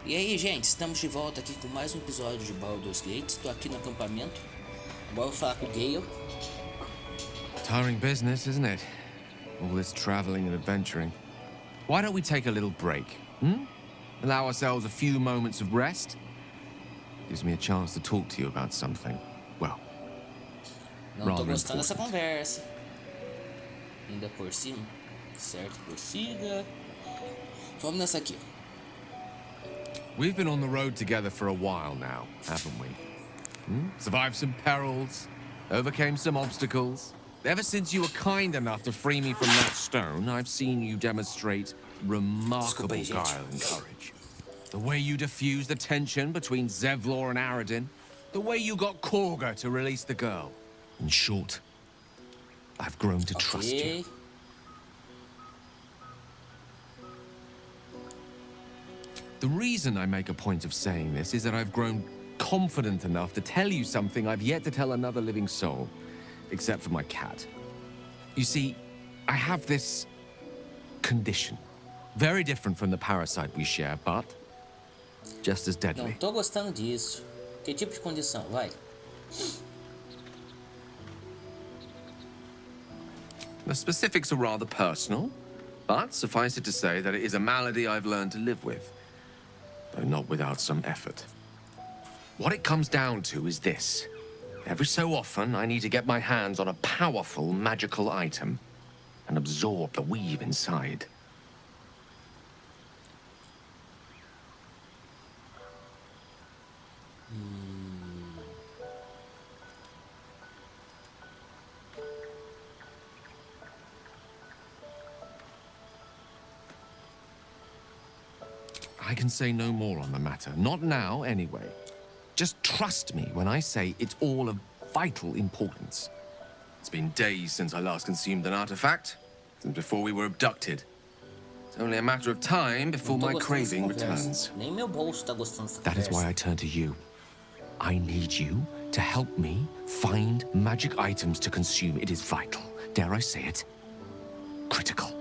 E aí, gente, estamos de volta aqui com mais um episódio de Baldur's Gate. Estou aqui no acampamento. Agora eu vou falar com o Gale. Tiring business, isn't it? All this traveling and adventuring. Why don't we take a little break? Allow ourselves a few moments of rest? Gives me a chance to talk to you about something. Well, Não tô gostando dessa conversa. Ainda por cima. Certo, prossiga. Vamos nessa aqui. We've been on the road together for a while now, haven't we? Survived some perils, overcame some obstacles. Ever since you were kind enough to free me from that stone, I've seen you demonstrate remarkable guile and courage. The way you diffused the tension between Zevlor and Aradin. The way you got Korga to release the girl. In short, I've grown to trust you. The reason I make a point of saying this is that I've grown confident enough to tell you something I've yet to tell another living soul, except for my cat. You see, I have this condition. Very different from the parasite we share, but just as deadly. Não tô gostando disso. Que tipo de condição? Vai. The specifics are rather personal, but suffice it to say that it is a malady I've learned to live with, though not without some effort. What it comes down to is this. Every so often, I need to get my hands on a powerful magical item and absorb the weave inside. I can say no more on the matter. Not now, anyway. Just trust me when I say it's all of vital importance. It's been days since I last consumed an artifact, since before we were abducted. It's only a matter of time before my craving returns. Nem meu bolso tá gostando dessa That is why I turn to you. I need you to help me find magic items to consume. It is vital. Dare I say it? Critical.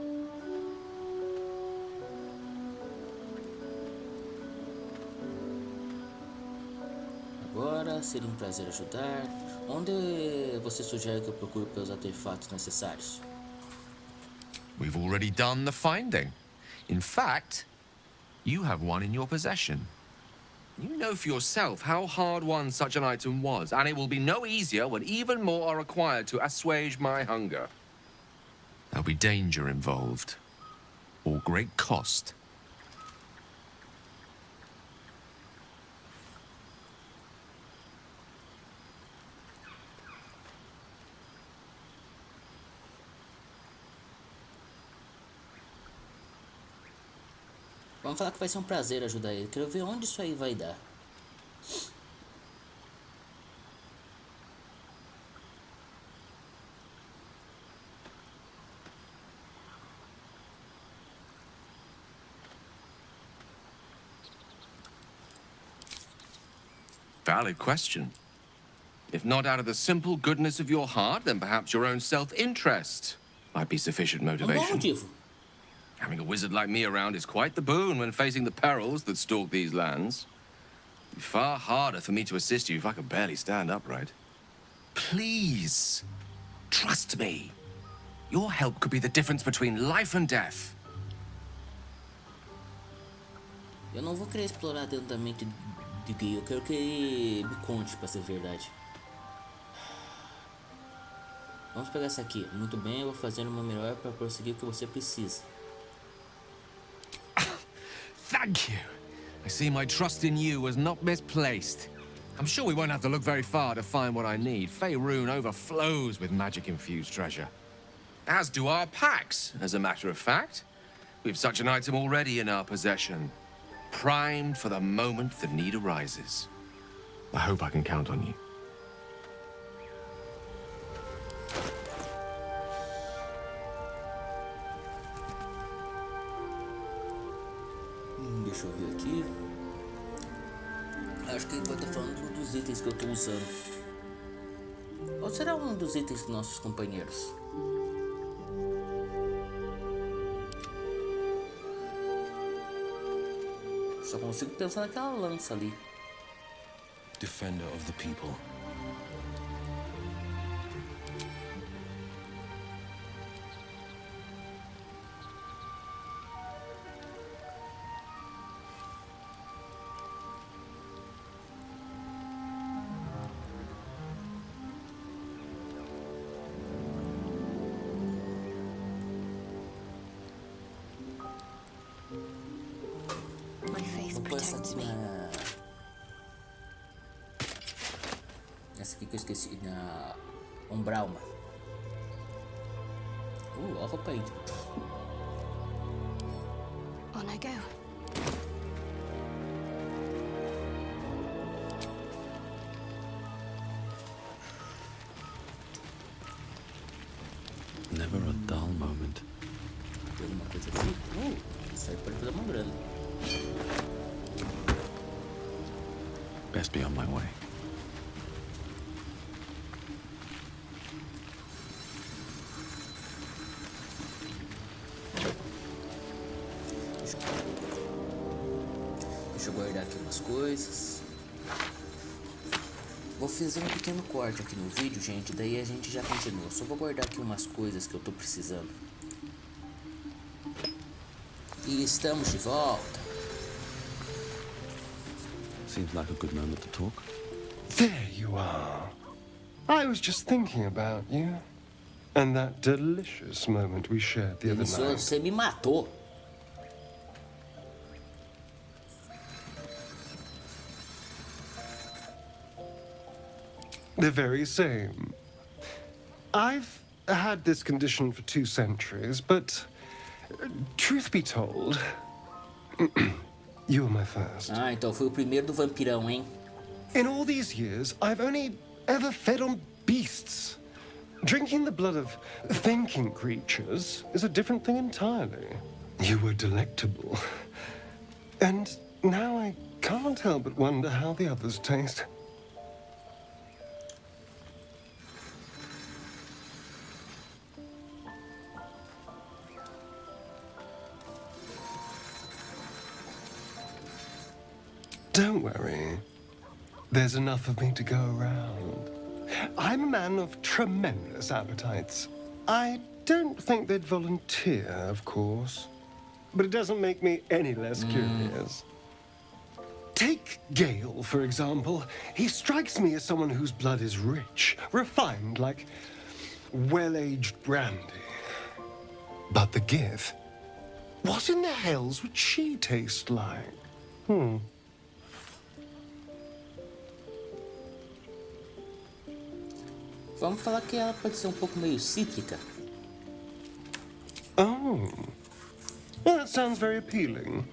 Agora, seria um prazer ajudar. Onde você sugere que eu procure pelos artefatos necessários? We've already done the finding. In fact, you have one in your possession. You know for yourself how hard won such an item was, and it will be no easier when even more are required to assuage my hunger. There'll be danger involved, or great cost. Vamos falar que vai ser um prazer ajudar ele. Quero ver onde isso aí vai dar. Valid question. If not out of the simple goodness of your heart, then perhaps your own self-interest might be sufficient motivation. Motivo. Having a wizard like me around is quite the boon when facing the perils that stalk these lands. It'd be far harder for me to assist you if I could barely stand upright. Please, trust me. Your help could be the difference between life and death. Eu não vou querer explorar dentro da mente de Gale. Eu quero que ele me conte, pra ser verdade. Vamos pegar essa aqui. Muito bem, eu vou fazer o meu melhor para prosseguir o que você precisa. Thank you. I see my trust in you was not misplaced. I'm sure we won't have to look very far to find what I need. Faerun overflows with magic-infused treasure. As do our packs, as a matter of fact. We've such an item already in our possession. Primed for the moment the need arises. I hope I can count on you. Deixa eu ver aqui. Acho que ele vai estar falando dos itens que eu estou usando. Ou será um dos itens dos nossos companheiros? Só consigo pensar naquela lança ali. Defender of the people. My faith Vou pôr essa protects aqui me. Essa aqui que eu esqueci, na Umbralma. Ó a roupa aí. On I go. Never a dull moment. Tem alguma coisa aqui? Isso aí pode fazer uma grana. Best be on my way. Deixa eu guardar aqui umas coisas. Vou fazer um pequeno corte aqui no vídeo, gente. Daí a gente já continua. Só vou guardar aqui umas coisas que eu tô precisando. E estamos de volta. Seems like a good moment to talk. There you are. I was just thinking about you. And that delicious moment we shared the other Delicioso, night. você me matou. The very same. I've had this condition for 2 centuries, but truth be told, you were my first. Ah, então foi o primeiro do vampirão, hein? In all these years, I've only ever fed on beasts. Drinking the blood of thinking creatures is a different thing entirely. You were delectable. And now I can't help but wonder how the others taste. Don't worry. There's enough of me to go around. I'm a man of tremendous appetites. I don't think they'd volunteer, of course. But it doesn't make me any less curious. Take Gale, for example. He strikes me as someone whose blood is rich, refined, like well-aged brandy. But the Gith? What in the hells would she taste like? Vamos falar que ela pode ser um pouco meio cítrica. Oh. Well, that sounds very appealing.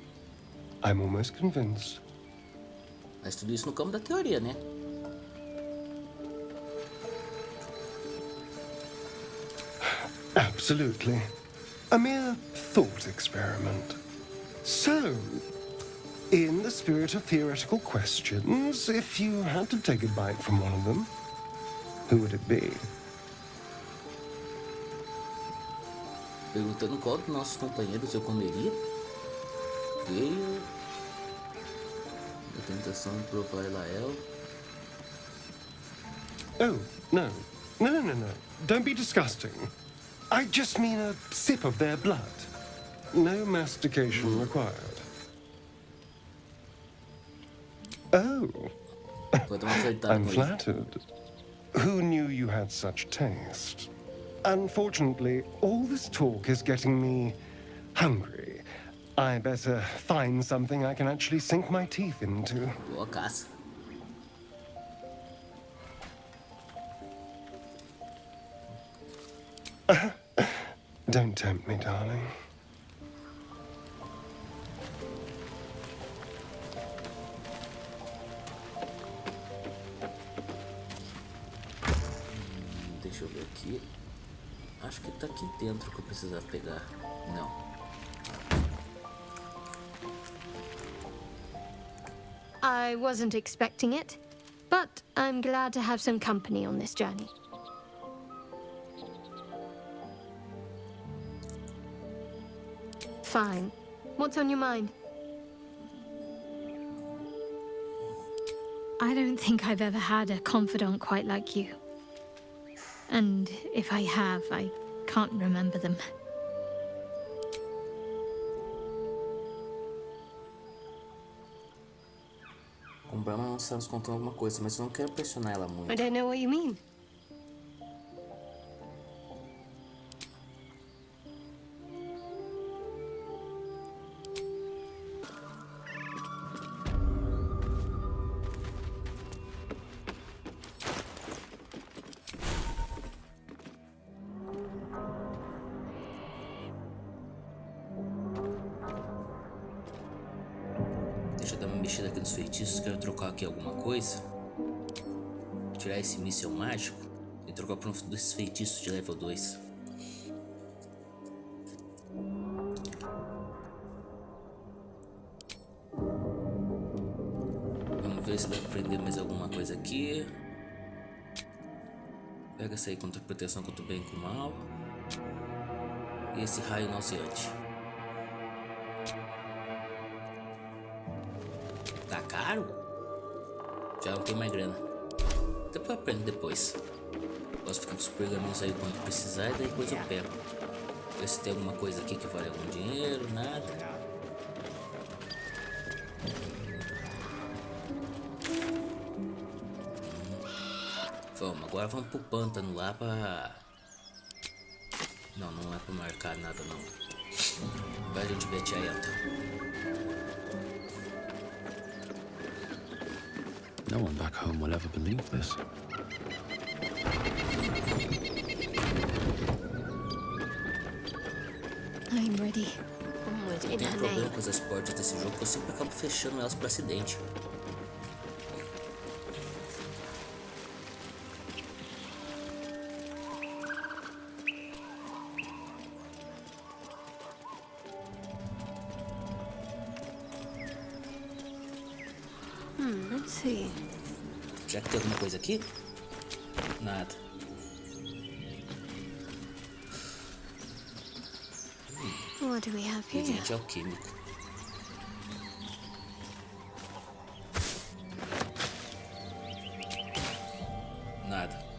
I'm almost convinced. Mas tudo isso no campo da teoria, né? Absolutely. A mere thought experiment. So, in the spirit of theoretical questions, if you had to take a bite from one of them, who would it be? Perguntando qual dos nossos companheiros eu comeria. Gale. A tentação de provar Elael. Oh, no. No. Don't be disgusting. I just mean a sip of their blood. No mastication required. Oh, Vou dar uma acertada I'm com isso. flattered. Who knew you had such taste? Unfortunately, all this talk is getting me hungry. I better find something I can actually sink my teeth into. Boa caça. Don't tempt me, darling. Deixa eu ver aqui. Acho que tá aqui dentro que eu precisava pegar. Não. I wasn't expecting it, but I'm glad to have some company on this journey. Fine. What's on your mind? I don't think I've ever had a confidant quite like you. And if I have, I can't remember them. Com Brahma não estamos contando alguma coisa, mas eu não quero pressionar ela muito. I don't know what you mean. Deixa eu dar uma mexida aqui nos feitiços. Quero trocar aqui alguma coisa. Tirar esse míssil mágico e trocar por um desses feitiços de level 2. Vamos ver se vai aprender mais alguma coisa aqui. Pega essa aí contra proteção contra o bem e com o mal. E esse raio nauseante. Tá caro? Já não tem mais grana. Depois eu aprendo depois. Posso ficar com os pergaminhos aí quando precisar e daí depois eu pego. Ver se tem alguma coisa aqui que vale algum dinheiro, nada. Vamos, agora vamos pro pântano lá pra... Não, não é pra marcar nada não. Vai a gente ver a tia Elta. No one back home will ever believe this. I'm ready. Onward in Tem her problema name. com as portas desse jogo que eu sempre acabo fechando elas por acidente. Let's see. Já que tem alguma coisa aqui? Nada. What do we have here? Ingrediente alquímico. Nada.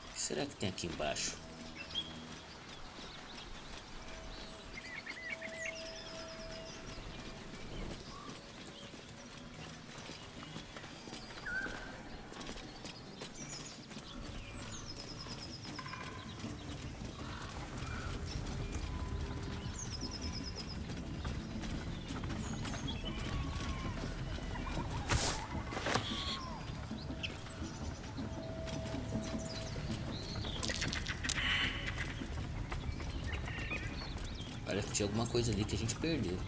O que será que tem aqui embaixo? Parece que tinha alguma coisa ali que a gente perdeu.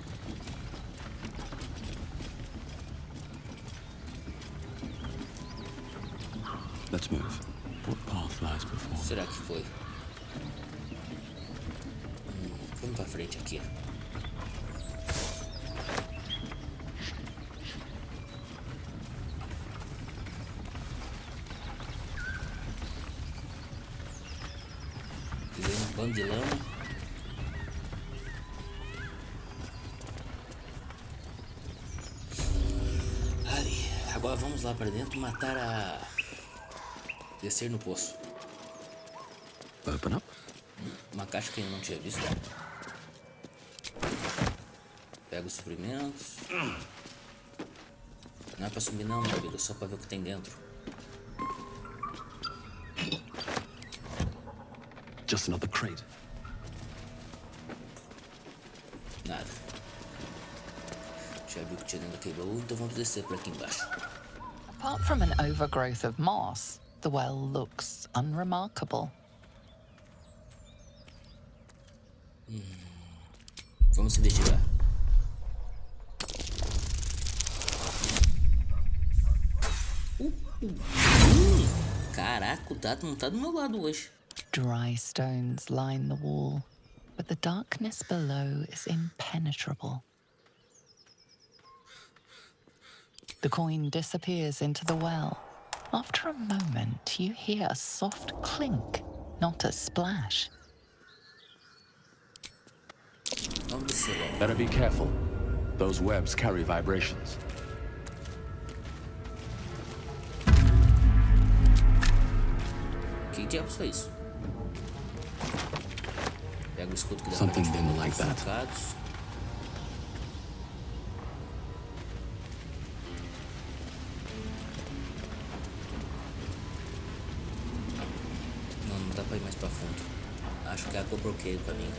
Let's move. What path lies before? Será que foi? Vamos pra frente aqui. Pisei num bando de lama. Ali, agora vamos lá pra dentro matar a... Descer no poço. Open up. Uma caixa que eu não tinha visto. Pega os suprimentos. Não é pra subir não, meu amigo, só pra ver o que tem dentro. Just another crate. Nada. Já viu o que tinha dentro daquele baú, então vamos descer por aqui embaixo. Apart from an overgrowth of moss, the well looks unremarkable. Vamos investigar. Caraca, o dado não tá do meu lado hoje. Dry stones line the wall, but the darkness below is impenetrable. The coin disappears into the well. After a moment, you hear a soft clink, not a splash. Vamos descer logo. Better be careful. Those webs carry vibrations. Que diabos foi isso? Pega o escudo que dá Something pra didn't like that. Trocados. Não dá pra ir mais pra fundo. Acho que a água bloqueia o caminho.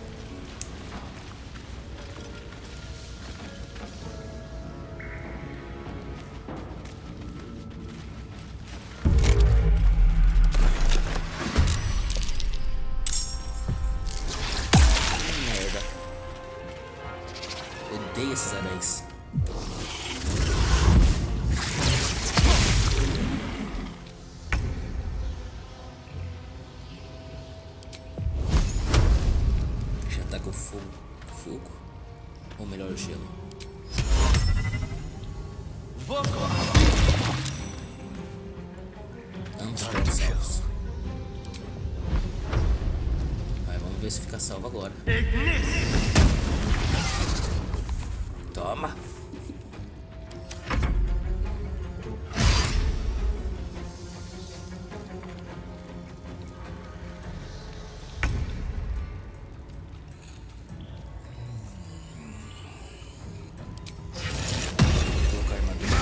Merda. Odeio esses anéis. Já tá com fogo. Fogo? Ou melhor, o gelo. Ambos estão salvos. Vai, vamos ver se fica salvo agora. Toma! Vou colocar a armadura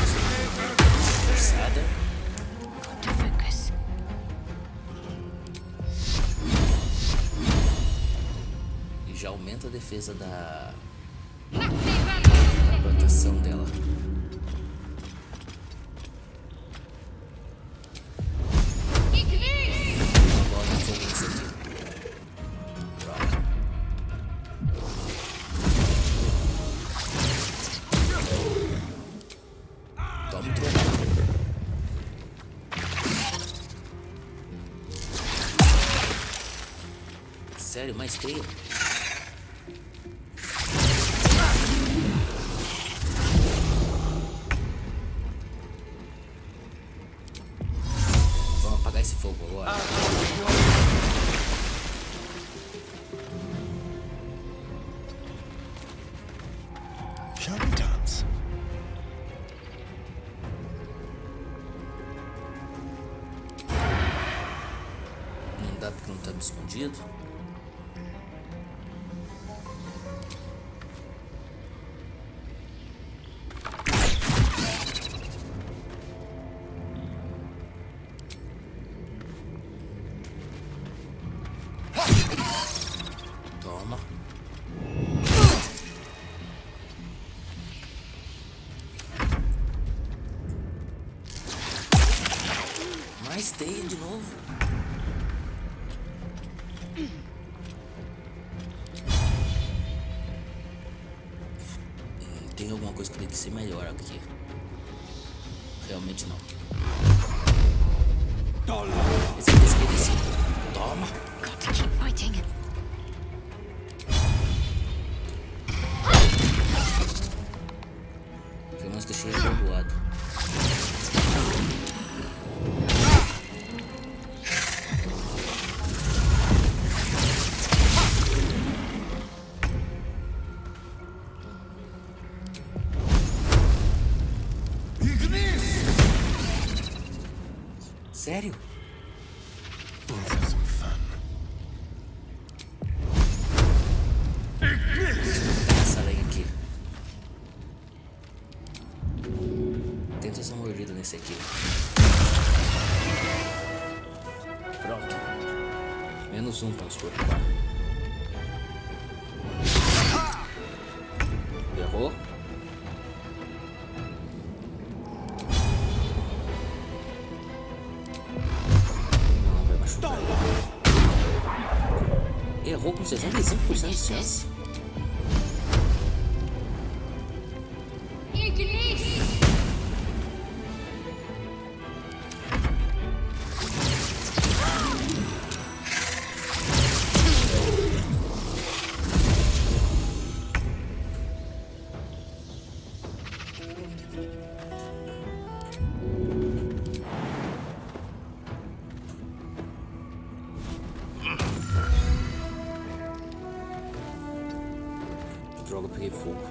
forçada. Got to focus. E já aumenta a defesa da proteção dela. Uma bola de fogo nesse aqui. Droga. Toma um trovão. Sério, mais teia? Vamos apagar esse fogo agora. Shall we dance? Não dá porque não tá escondido. Toma. Mais teia de novo. Tem alguma coisa que tem que ser melhor aqui. Realmente não. Esse aqui é esquecido. Toma. Got to keep fighting. Pelo menos deixei ele perdoado. Sério? Let's have some fun. Essa lenha aqui. Tenta essa mordida nesse aqui. Pronto. Menos um para nos preocupar. Errou. Não vai machucar. Errou com 65% de chance. logo eu peguei fogo.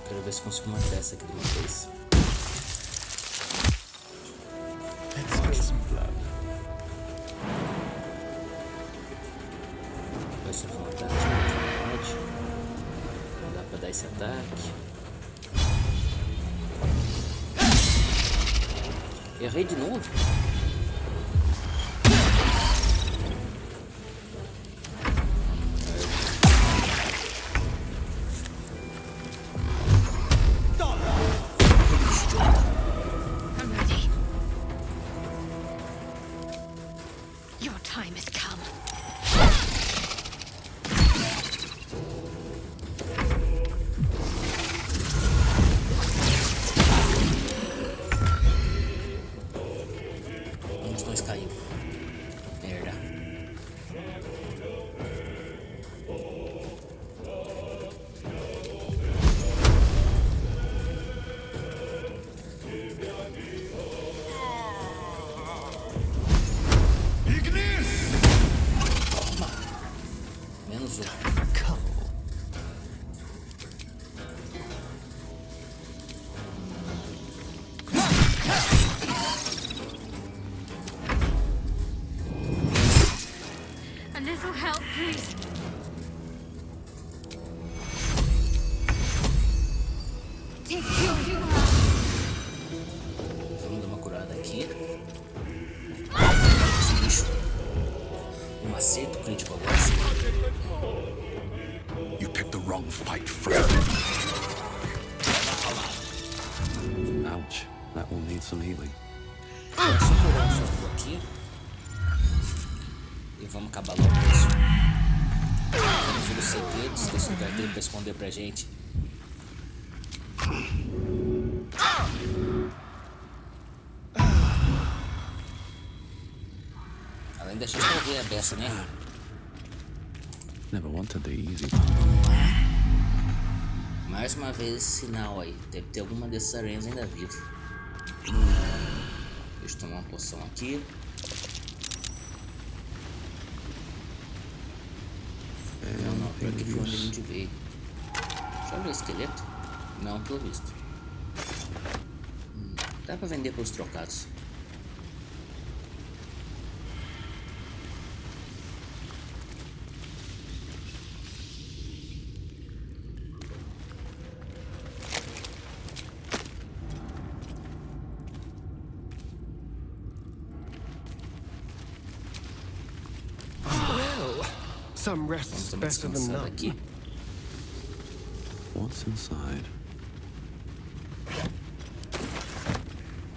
Quero ver se consigo matar essa aqui de uma vez. Let's spill some blood. Vai sofrer um ataque de oportunidade. Não dá pra dar esse ataque. Errei de novo. I'm ready. Your time has come. Um dos dois caiu. Merda. Toma. Menos um. A little help, please. Take your Vamos dar uma curada aqui. Esse bicho. Um acerto crítico agora sim. You picked the wrong fight, friend. Ouch. That will need some healing. Vou só curar um soco aqui. E vamos acabar logo com isso. Vamos ver os segredos que esse lugar tem pra esconder pra gente. Além da gente ouvir a beça, né? Never wanted the easy. Vamos lá. Mais uma vez esse sinal aí. Deve ter alguma dessas aranhas ainda viva. Deixa eu tomar uma poção aqui. Não, por aqui foi onde a gente veio. Deixa eu ver o esqueleto. Não, pelo visto. Dá pra vender pelos trocados. Some Vamos rest's dar uma better than descansada none. aqui. What's inside?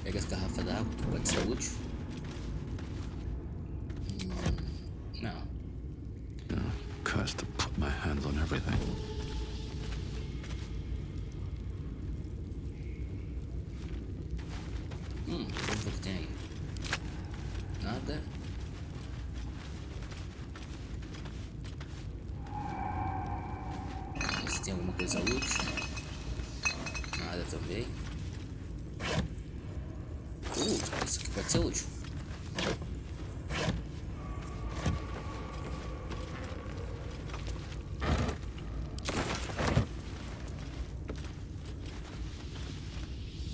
Pega as garrafas d'água, que pode ser útil. Não. Oh, curse to put my hands on everything. Vamos ver o que tem aí. Nada. Ver se tem alguma coisa útil. Nada também. Isso aqui pode ser útil.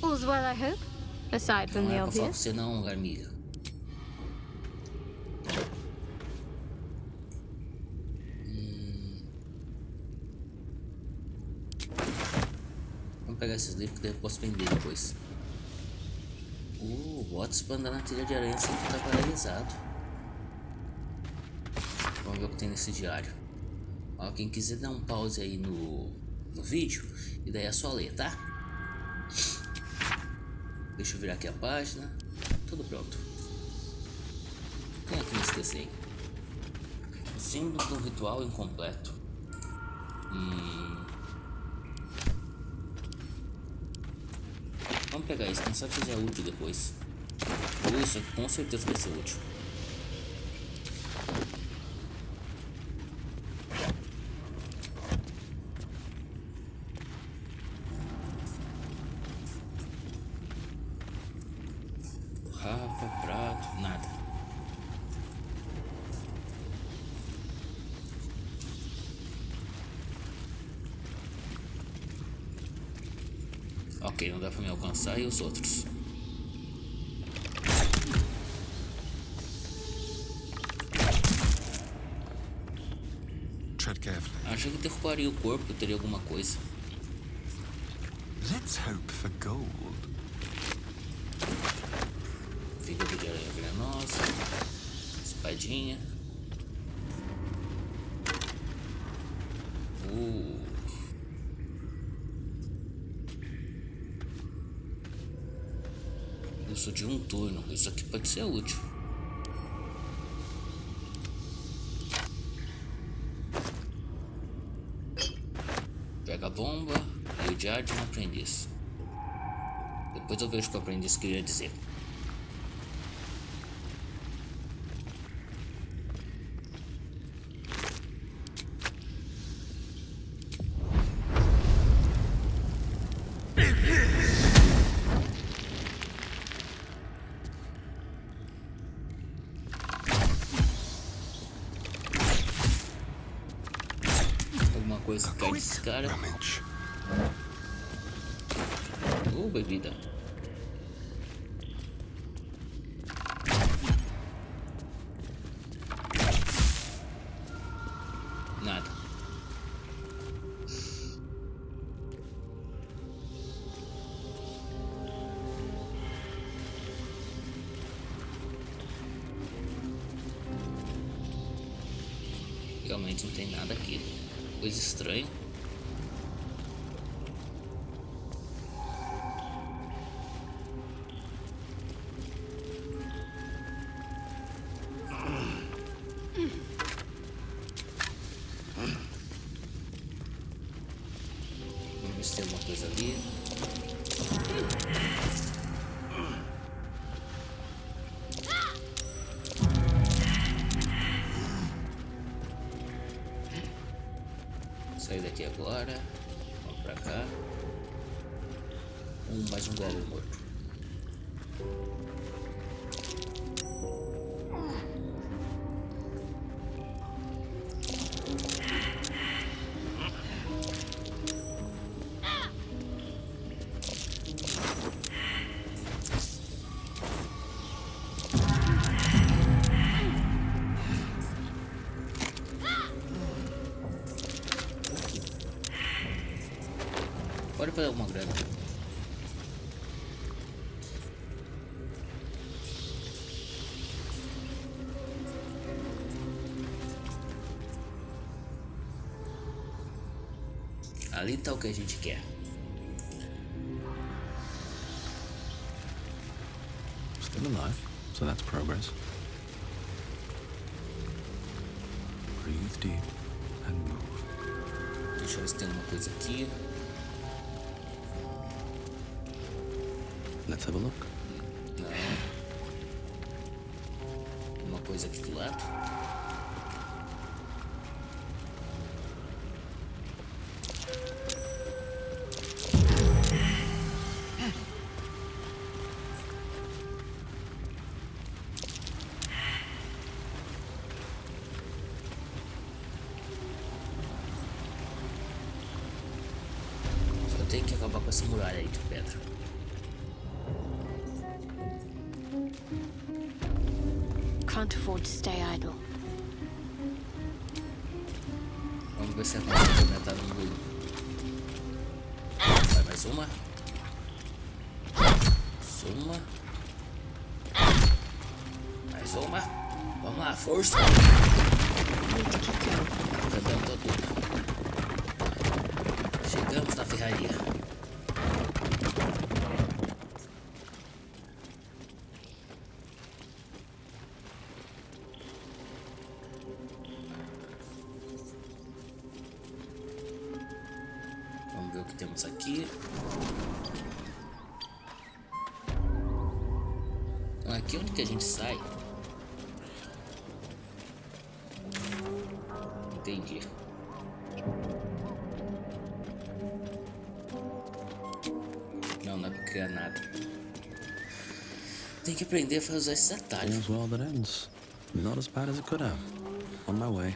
All's well, I hope. Aside from Não the é pra falar com obvious. você não, Garmilha. Vamos pegar esses livros que daí eu posso vender depois. Bots pra andar na trilha de aranha sem ficar paralisado. Vamos ver o que tem nesse diário. Ó, quem quiser dar um pause aí no vídeo, e daí é só ler, tá? Deixa eu virar aqui a página. Tudo pronto. O que tem aqui nesse desenho? O símbolo do ritual incompleto. Vamos pegar isso, quem sabe se é útil depois. Isso aqui com certeza vai ser útil. Capa, prato, nada. Ok, não dá pra me alcançar. E os outros? Tread carefully. Achei que derrubaria o corpo, que teria alguma coisa. Let's hope for gold. Fígado de aranha venenosa. Espadinha. Uso de um turno. Isso aqui pode ser útil. Pega a bomba e o diário de um aprendiz. Depois eu vejo o que o aprendiz queria dizer. Alguma coisa que cai desse cara. Rummage. Bebida. Nada. Realmente não tem nada aqui. Coisa estranha. Vamos ver se tem alguma coisa ali. Sair daqui agora. Vamos pra cá. Mais um goblin morto. Pode fazer alguma grana. Ali tá o que a gente quer. Still alive, so that's progress. Breathe deep and move. Deixa eu ver se tem alguma coisa aqui. Let's have a look. Não. Uma coisa aqui do lado. Só tem que acabar com essa muralha aí de pedra. Can't afford to stay idle. Vamos ver se a conta aumentar no mundo. Vai mais uma. Mais uma. Mais uma. Vamos lá, força. Cantando tudo. Chegamos na ferraria. Vamos ver o que temos aqui. Aqui onde que a gente sai? Entendi. Não, não é pra criar nada. Tem que aprender a usar esse atalho. All's well that ends. Not as bad as it could have. On my way.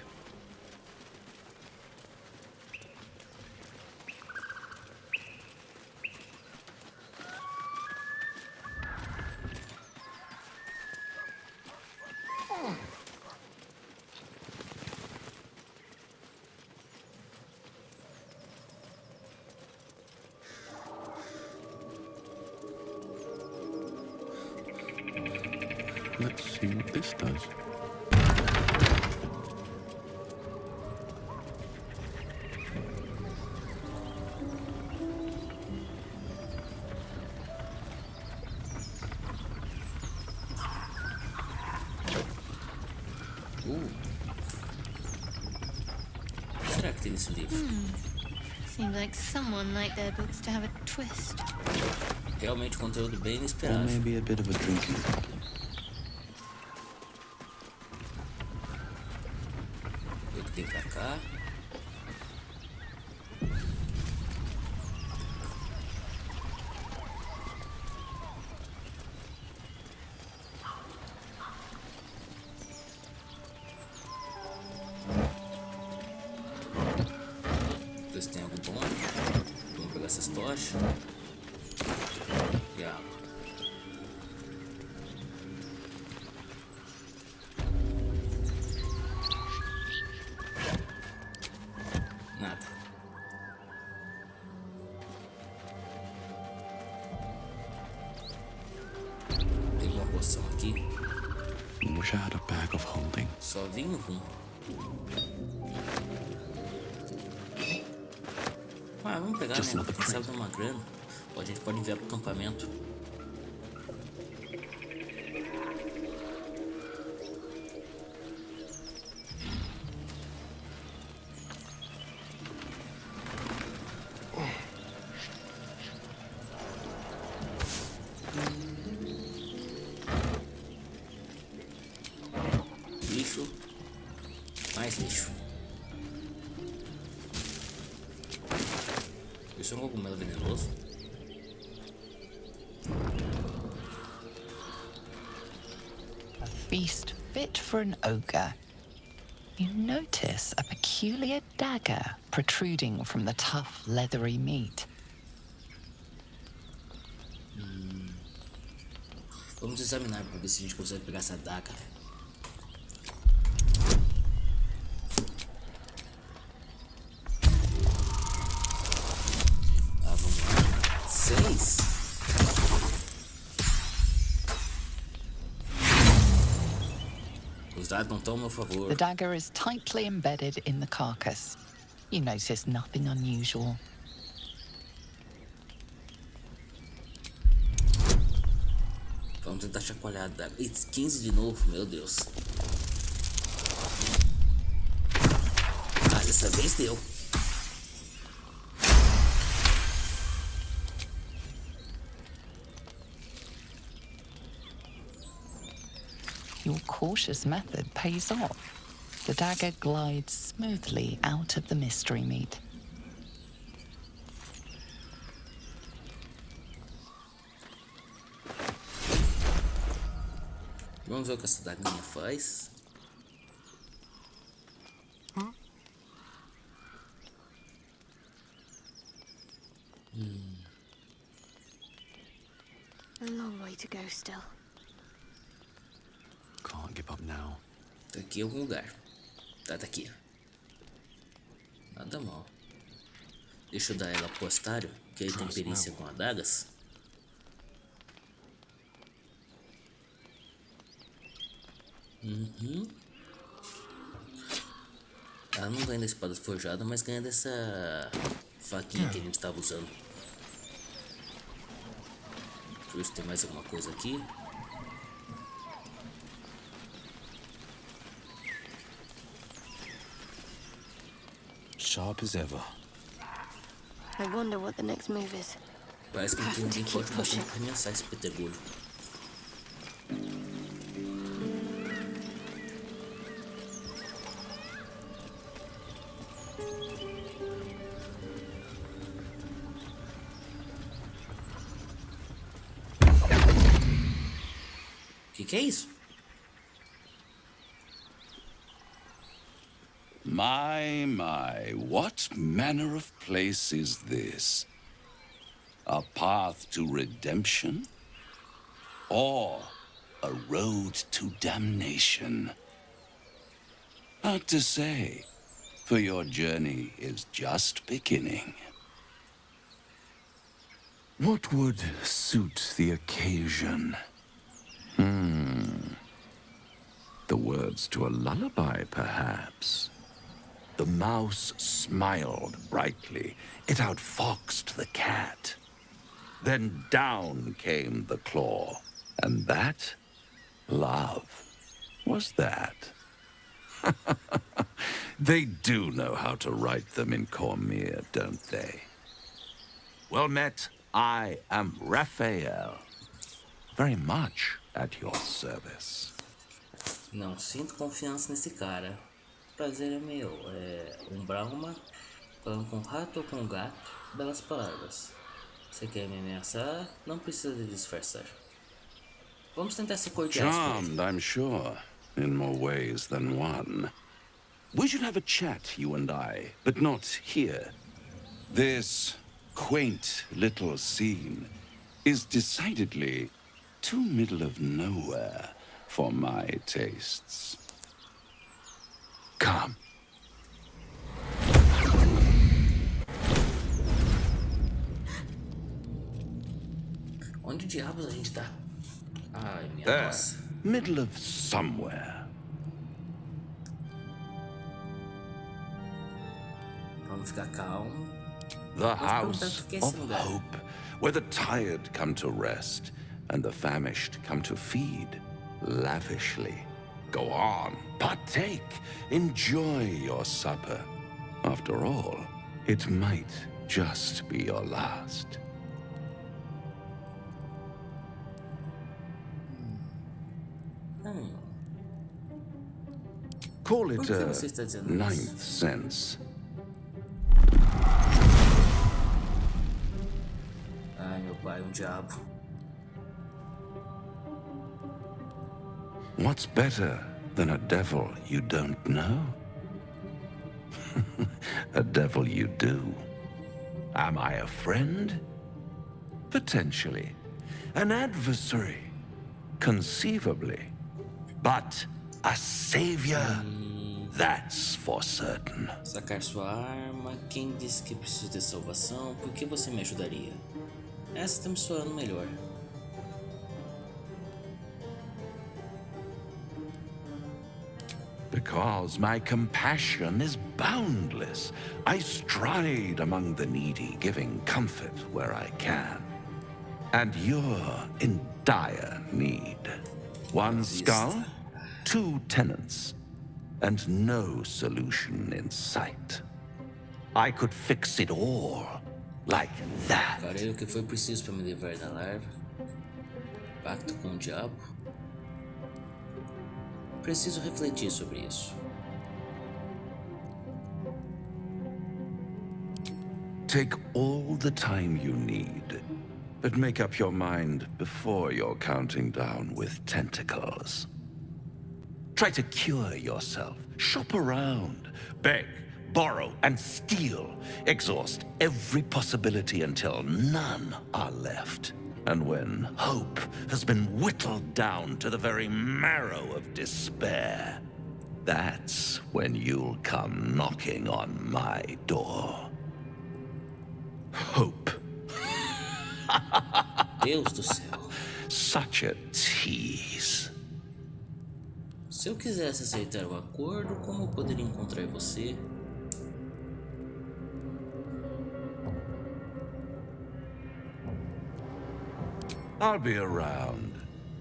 Let's see what this does. Será que tem nesse livro? Seems like someone liked their books to have a twist. Realmente conteúdo bem Or inesperado. maybe a bit of a drinking. O que tem pra cá? Ver se tem algo bom. Vamos pegar essas tochas. E água. Nada. Tem uma poção aqui. Wish I had a bag of holding. Só vinho rum. Ah, vamos pegar, Just né? another Quem sabe print. dar uma grana. Ou a gente pode enviar pro acampamento. Lixo. Mais lixo. Isso é um cogumelo venenoso? A feast fit for an ogre. You notice a peculiar dagger protruding from the tough, leathery meat. Vamos examinar para ver se a gente consegue pegar essa daga. Ah, vamos lá. 6. Os dados não estão a meu favor. The dagger is tightly embedded in the carcass. You notice nothing unusual. Vamos tentar chacoalhar a daga. Ih, 15 de novo, meu Deus. Ah, dessa vez deu. Your cautious method pays off. The dagger glides smoothly out of the mystery meat. Vamos ver o que essa daguinha faz. A long way to go still. Can't give up now. Tá aqui em algum lugar. Tá aqui. Nada mal. Deixa eu dar ela pro Astário, que ele tem perícia com adagas. Ela não ganha da espada forjada, mas ganha dessa faquinha que a gente tava usando. Deixa eu ver se tem mais alguma coisa aqui. Sharp as ever. I wonder what the next move is. Parece que não tem ninguém forte bastante pra arremessar esse pedregulho. Que é isso? My, what manner of place is this? A path to redemption? Or a road to damnation? Hard to say, for your journey is just beginning. What would suit the occasion? The words to a lullaby, perhaps. The mouse smiled brightly. It outfoxed the cat. Then down came the claw. And that, love, was that. They do know how to write them in Cormier, don't they? Well met, I am Raphael. Very much at your service. Não sinto confiança nesse cara. Prazer é meu. Brahma falando com o rato ou com o gato. Belas palavras. Você quer me ameaçar? Não precisa de disfarçar. Vamos tentar ser cordiais. Charmed, I'm sure, in more ways than one. We should have a chat, you and I, but not here. This quaint little scene is decidedly too middle of nowhere for my tastes. Come. Onde diabos a gente tá? Ai, minha There, nossa. middle of somewhere. Vamos ficar calmo. The house of hope, where the tired come to rest and the famished come to feed lavishly. Go on, partake, enjoy your supper. After all, it might just be your last. Call it Por que a você está dizendo ninth isso? sense. Ai, meu pai, diabo. What's better than a devil you don't know? A devil you do. Am I a friend? Potentially. An adversary? Conceivably. But a savior? That's for certain. Sacar sua arma. Quem disse que preciso de salvação? Por que você me ajudaria? Essa tá me soando melhor. Because my compassion is boundless. I stride among the needy, giving comfort where I can. And you're in dire need. One skull, two tenants, and no solution in sight. I could fix it all like that. Farei o que foi preciso para me livrar da larva. Pacto com o diabo. Preciso refletir sobre isso. Take all the time you need, but make up your mind before you're counting down with tentacles. Try to cure yourself. Shop around. Beg, borrow, and steal. Exhaust every possibility until none are left. And when hope has been whittled down to the very marrow of despair, that's when you'll come knocking on my door. Hope. Deus do céu. Such a tease. Se eu quisesse aceitar o acordo, como eu poderia encontrar você? I'll be around,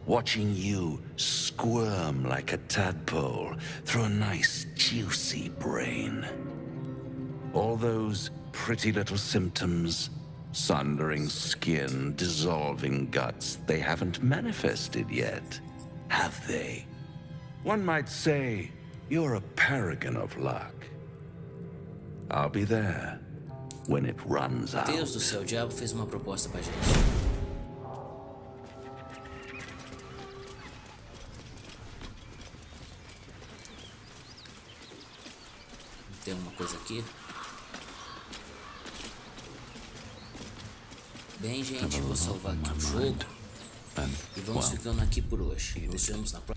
watching you squirm like a tadpole through a nice, juicy brain. All those pretty little symptoms, sundering skin, dissolving guts, they haven't manifested yet, have they? One might say you're a paragon of luck. I'll be there when it runs out. Deus do céu, o diabo fez uma proposta pra gente. coisa aqui. Bem, gente, vou salvar aqui o jogo. E vamos ficando aqui por hoje. Nos vemos na próxima.